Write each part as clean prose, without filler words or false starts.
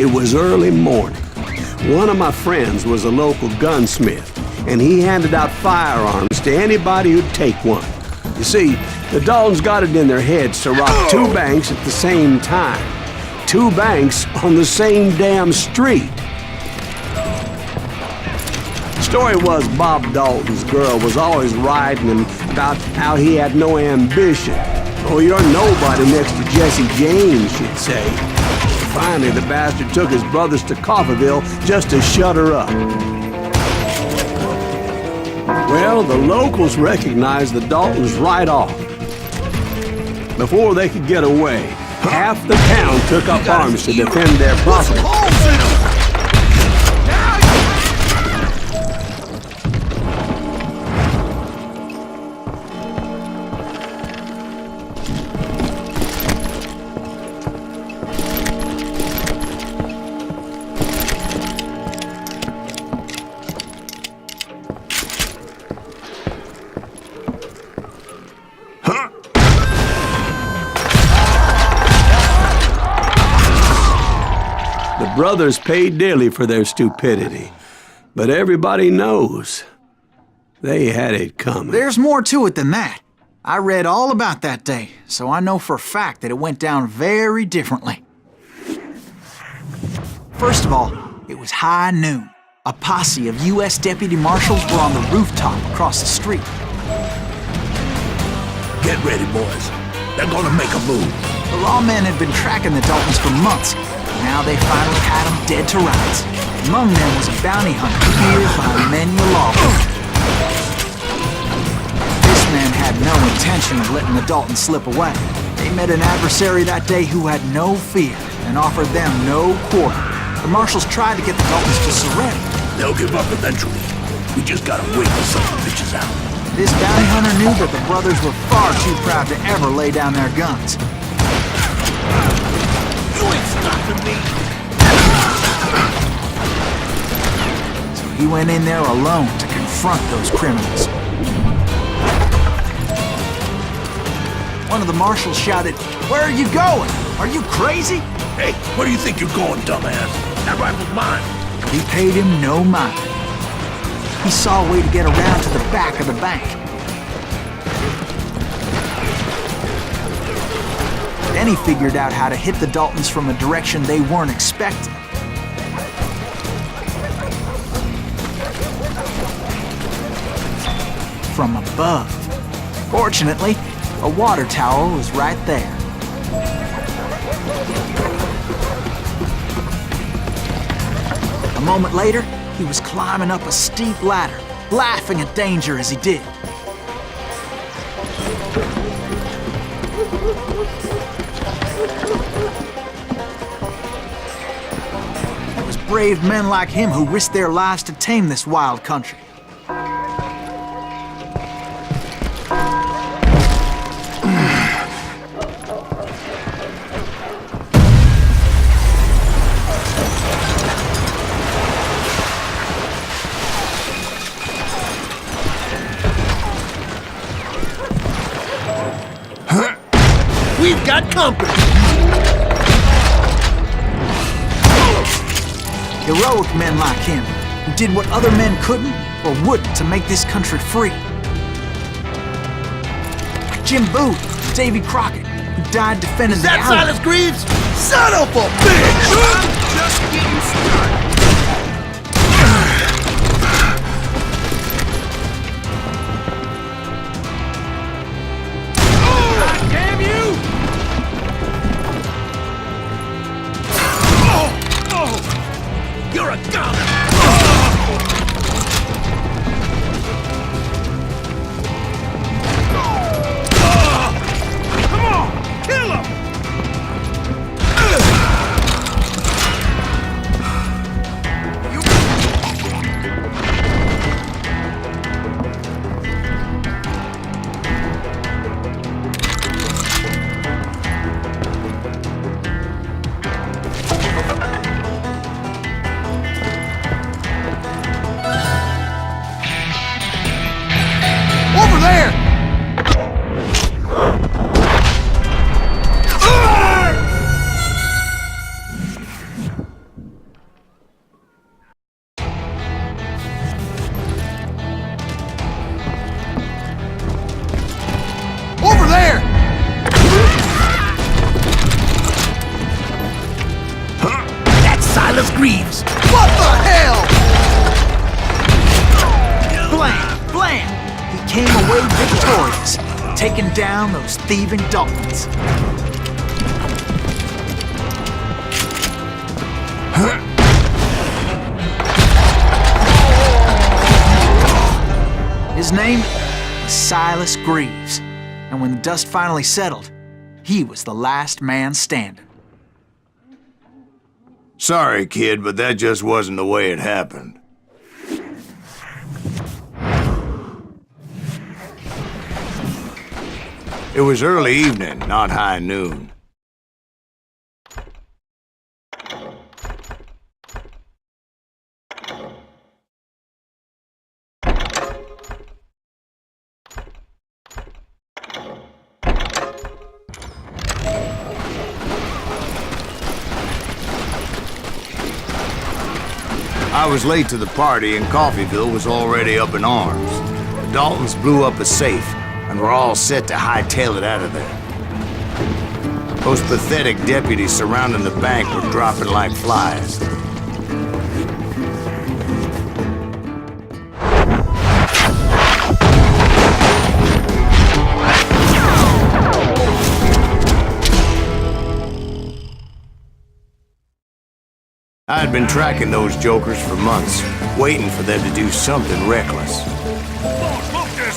It was early morning. One of my friends was a local gunsmith, and he handed out firearms to anybody who'd take one. You see, the Daltons got it in their heads to rob two banks at the same time. Two banks on the same damn street. The story was Bob Dalton's girl was always writing him about how he had no ambition. Oh, you're nobody next to Jesse James, she'd say. Finally, the bastard took his brothers to Coffeyville just to shut her up. Well, the locals recognized the Daltons right off. Before they could get away, half the town took up arms to defend their property. Brothers paid dearly for their stupidity, but everybody knows they had it coming. There's more to it than that. I read all about that day, so I know for a fact that it went down very differently. First of all, it was high noon. A posse of U.S. deputy marshals were on the rooftop across the street. Get ready, boys. They're gonna make a move. The lawmen had been tracking the Daltons for months. Now they finally had him dead to rights. Among them was a bounty hunter feared by many a lawman. This man had no intention of letting the Daltons slip away. They met an adversary that day who had no fear and offered them no quarter. The marshals tried to get the Daltons to surrender. They'll give up eventually. We just gotta wait till something bitches out. This bounty hunter knew that the brothers were far too proud to ever lay down their guns. You ain't stopping me! So he went in there alone to confront those criminals. One of the marshals shouted, "Where are you going? Are you crazy?" Hey, where do you think you're going, dumbass? That rifle's mine. But he paid him no mind. He saw a way to get around to the back of the bank. Then he figured out how to hit the Daltons from a direction they weren't expecting. From above. Fortunately, a water tower was right there. A moment later, he was climbing up a steep ladder, laughing at danger as he did. It was brave men like him who risked their lives to tame this wild country. We've got company! Heroic men like him, who did what other men couldn't or wouldn't to make this country free. Like Jim Booth, Davy Crockett, who died defending the That Alamo. Silas Greaves? Son of a bitch! Just getting started. You're a goner! Come on! Kill him! blam! He came away victorious, taking down those thieving Daltons. His name was Silas Greaves, and when the dust finally settled, he was the last man standing. Sorry, kid, but that just wasn't the way it happened. It was early evening, not high noon. I was late to the party and Coffeyville was already up in arms. The Daltons blew up a safe and were all set to hightail it out of there. Those pathetic deputies surrounding the bank were dropping like flies. I had been tracking those jokers for months, waiting for them to do something reckless.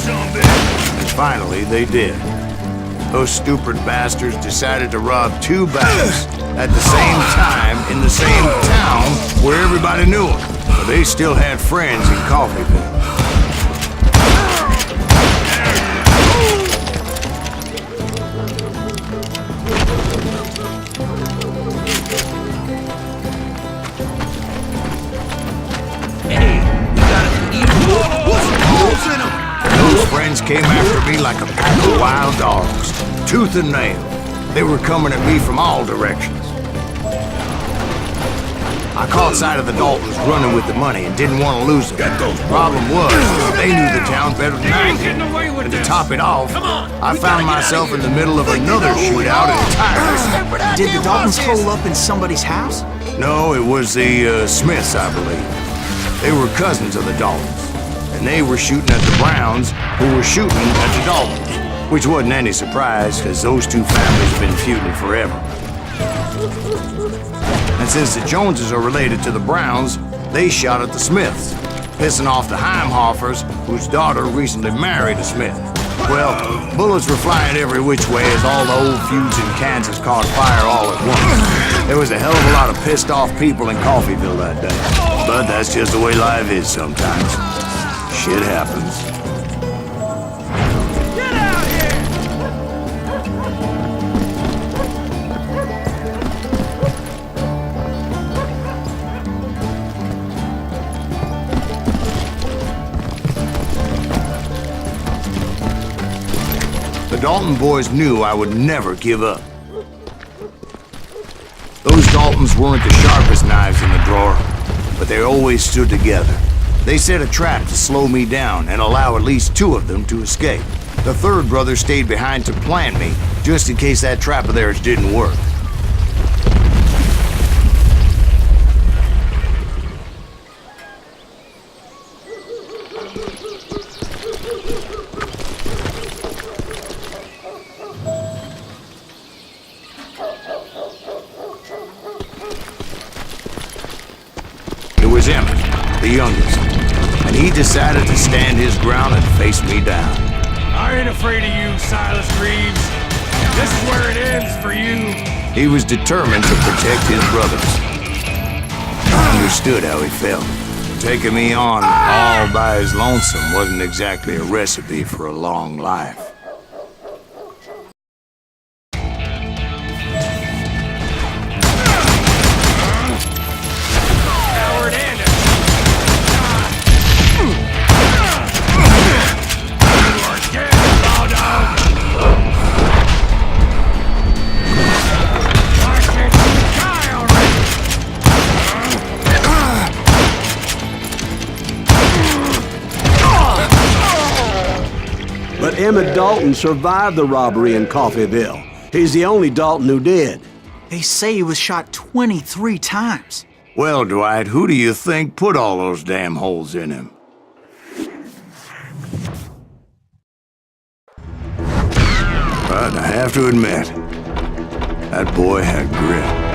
And finally, they did. Those stupid bastards decided to rob 2 banks at the same time in the same town where everybody knew them. But they still had friends in Coffeyville. Those friends came after me like a pack of wild dogs, tooth and nail. They were coming at me from all directions. I caught sight of the Daltons running with the money and didn't want to lose them. Problem was, they knew the town better than I did. And to top it off, I found myself in the middle of another shootout entirely. Did the Daltons hole up in somebody's house? No, it was the Smiths, I believe. They were cousins of the Daltons. And they were shooting at the Browns, who were shooting at the Daltons. Which wasn't any surprise, because those 2 families have been feuding forever. And since the Joneses are related to the Browns, they shot at the Smiths, pissing off the Heimhoffers, whose daughter recently married a Smith. Well, bullets were flying every which way as all the old feuds in Kansas caught fire all at once. There was a hell of a lot of pissed off people in Coffeyville that day. But that's just the way life is sometimes. Shit happens. Get out here! The Dalton boys knew I would never give up. Those Daltons weren't the sharpest knives in the drawer, but they always stood together. They set a trap to slow me down and allow at least 2 of them to escape. The 3rd brother stayed behind to plant me, just in case that trap of theirs didn't work. It was Emmett, the youngest. And he decided to stand his ground and face me down. I ain't afraid of you, Silas Greaves. This is where it ends for you. He was determined to protect his brothers. I understood how he felt. Taking me on all by his lonesome wasn't exactly a recipe for a long life. But Emmett Dalton survived the robbery in Coffeyville. He's the only Dalton who did. They say he was shot 23 times. Well, Dwight, who do you think put all those damn holes in him? But I have to admit, that boy had grit.